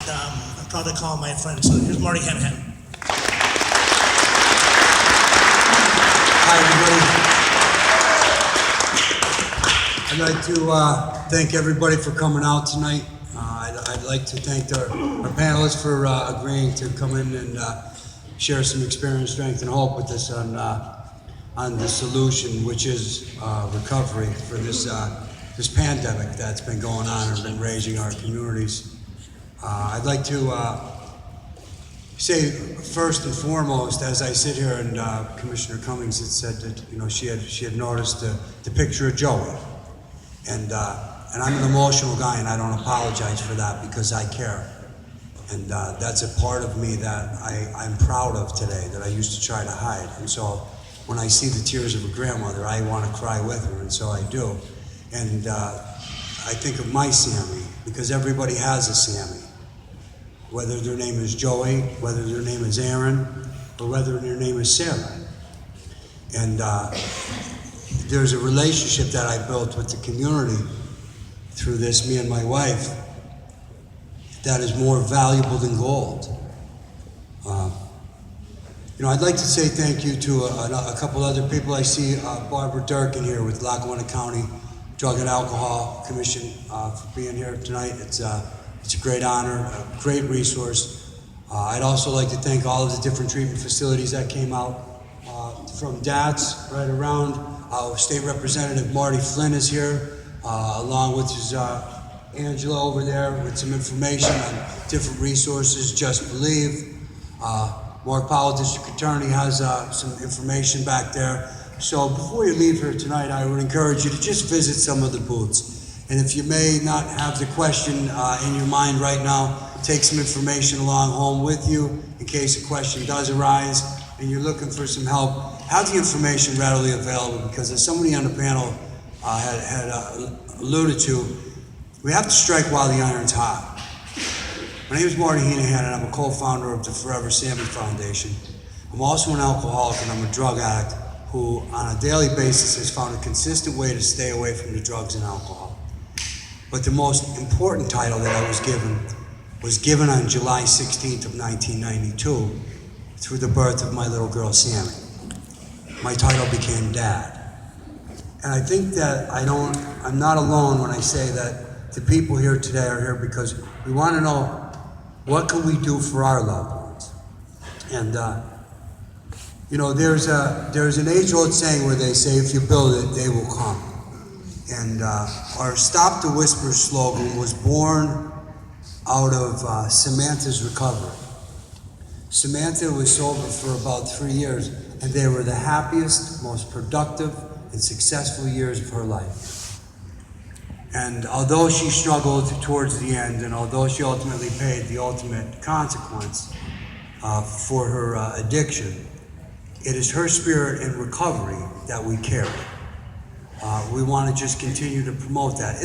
I'm proud to call him my friend. So here's Marty Hanahan. Hi, everybody. I'd like to thank everybody for coming out tonight. I'd like to thank our panelists for agreeing to come in and share some experience, strength, and hope with us on the solution, which is recovery for this pandemic that's been going on and been raging our communities. I'd like to say first and foremost, as I sit here, and Commissioner Cummings had said that she had noticed the picture of Joey, and I'm an emotional guy, and I don't apologize for that because I care, and that's a part of me that I'm proud of today that I used to try to hide. And so when I see the tears of a grandmother, I want to cry with her, and so I do. And I think of my Sammy, because everybody has a Sammy. Whether their name is Joey, whether their name is Aaron, or whether their name is Sarah. And there's a relationship that I built with the community through this, me and my wife, that is more valuable than gold. I'd like to say thank you to a couple other people. I see Barbara Durkin here with Lackawanna County Drug and Alcohol Commission for being here tonight. It's a great honor, a great resource. I'd also like to thank all of the different treatment facilities that came out from DATS right around. State Representative Marty Flynn is here, along with his Angela over there with some information on different resources, Just Believe. Mark Powell, District Attorney, has some information back there. So before you leave here tonight, I would encourage you to just visit some of the booths. And if you may not have the question in your mind right now, take some information along home with you in case a question does arise and you're looking for some help. Have the information readily available, because as somebody on the panel had alluded to, we have to strike while the iron's hot. My name is Marty Hanahan, and I'm a co-founder of the Forever Sammy Foundation. I'm also an alcoholic, and I'm a drug addict who, on a daily basis, has found a consistent way to stay away from the drugs and alcohol. But the most important title that I was given on July 16th of 1992 through the birth of my little girl, Sammy. My title became Dad. And I think that I'm not alone when I say that the people here today are here because we want to know, what can we do for our loved ones? And there's an age-old saying where they say, if you build it, they will come. And our Stop the Whisper slogan was born out of Samantha's recovery. Samantha was sober for about 3 years, and they were the happiest, most productive, and successful years of her life. And although she struggled towards the end, and although she ultimately paid the ultimate consequence for her addiction, it is her spirit in recovery that we carry. We want to just continue to promote that.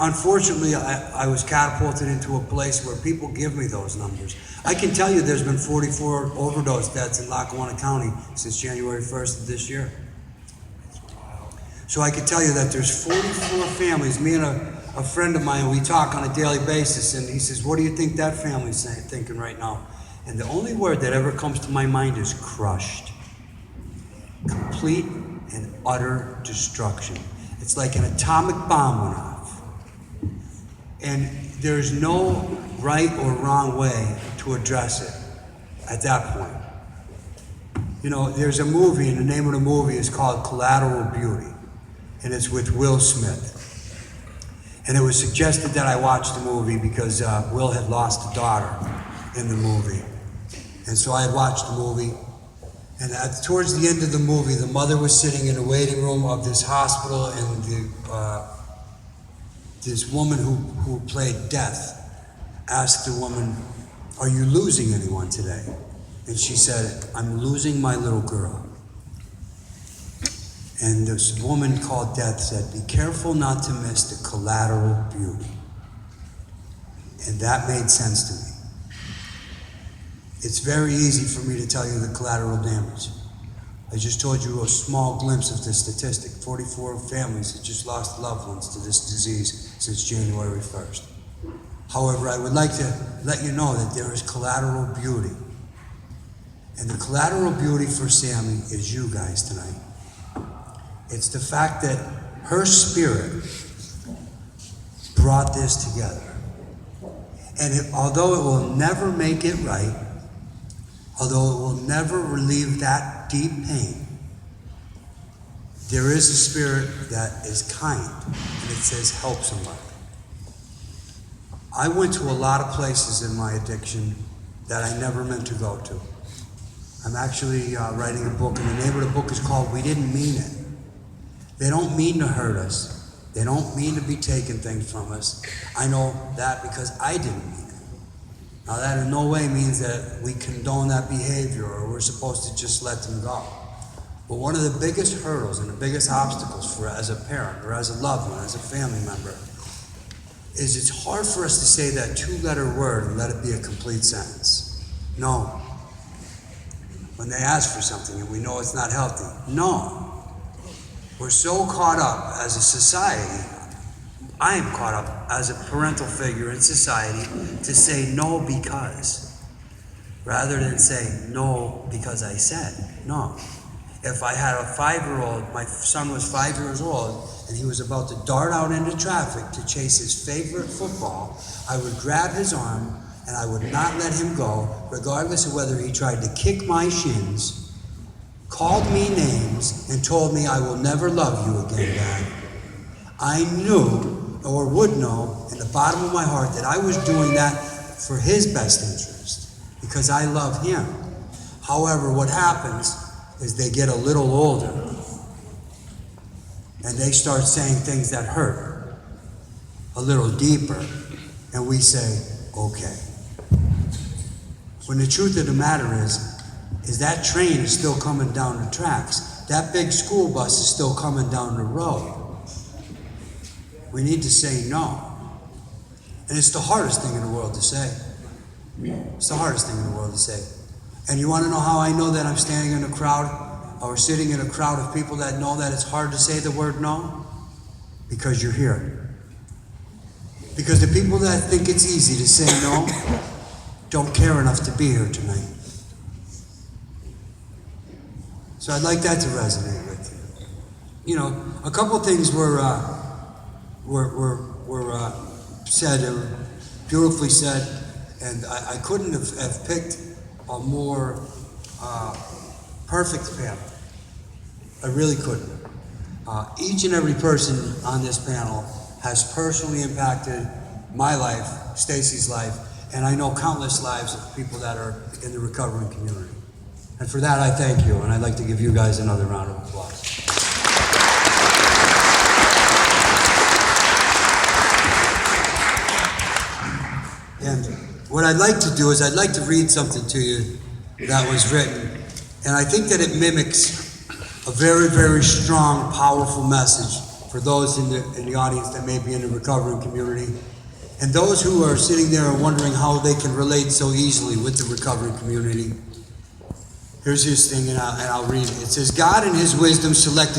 Unfortunately, I was catapulted into a place where people give me those numbers. I can tell you there's been 44 overdose deaths in Lackawanna County since January 1st of this year. So I can tell you that there's 44 families. Me and a friend of mine, we talk on a daily basis, and he says, what do you think that family's thinking right now? And the only word that ever comes to my mind is crushed. Complete and utter destruction. It's like an atomic bomb went off. And there's no right or wrong way to address it at that point. There's a movie, and the name of the movie is called Collateral Beauty. And it's with Will Smith. And it was suggested that I watch the movie because Will had lost a daughter in the movie. And so I had watched the movie. And towards the end of the movie, the mother was sitting in the waiting room of this hospital, and this woman who played Death asked the woman, are you losing anyone today? And she said, I'm losing my little girl. And this woman called Death said, be careful not to miss the collateral beauty. And that made sense to me. It's very easy for me to tell you the collateral damage. I just told you a small glimpse of the statistic. 44 families have just lost loved ones to this disease since January 1st. However, I would like to let you know that there is collateral beauty. And the collateral beauty for Sammy is you guys tonight. It's the fact that her spirit brought this together. And although it will never make it right, although it will never relieve that deep pain, there is a spirit that is kind, and it says help somebody. I went to a lot of places in my addiction that I never meant to go to. I'm actually writing a book, and the name of the book is called We Didn't Mean It. They don't mean to hurt us. They don't mean to be taking things from us. I know that because I didn't mean it. Now that in no way means that we condone that behavior or we're supposed to just let them go. But one of the biggest hurdles and the biggest obstacles for as a parent or as a loved one, as a family member, is it's hard for us to say that two-letter word and let it be a complete sentence. No. When they ask for something and we know it's not healthy. No. We're so caught up as a society, I am caught up as a parental figure in society to say no because, rather than say no because I said. No. If I had a 5-year-old, my son was 5 years old, and he was about to dart out into traffic to chase his favorite football, I would grab his arm and I would not let him go, regardless of whether he tried to kick my shins, called me names, and told me I will never love you again, Dad. I knew, or would know, in the bottom of my heart that I was doing that for his best interest, because I love him. However, what happens is they get a little older, and they start saying things that hurt a little deeper, and we say, okay. When the truth of the matter is that train is still coming down the tracks. That big school bus is still coming down the road. We need to say no. And it's the hardest thing in the world to say. It's the hardest thing in the world to say. And you want to know how I know that I'm standing in a crowd or sitting in a crowd of people that know that it's hard to say the word no? Because you're here. Because the people that think it's easy to say no don't care enough to be here tonight. So I'd like that to resonate with you. You know, a couple things were said, beautifully said, and I couldn't have picked a more perfect panel. I really couldn't. Each and every person on this panel has personally impacted my life, Stacy's life, and I know countless lives of people that are in the recovering community. And for that, I thank you, and I'd like to give you guys another round of applause. And what I'd like to do is I'd like to read something to you that was written, and I think that it mimics a very, very strong, powerful message for those in the audience that may be in the recovering community, and those who are sitting there and wondering how they can relate so easily with the recovering community. Here's his thing, and I'll read it. It says, God in his wisdom selected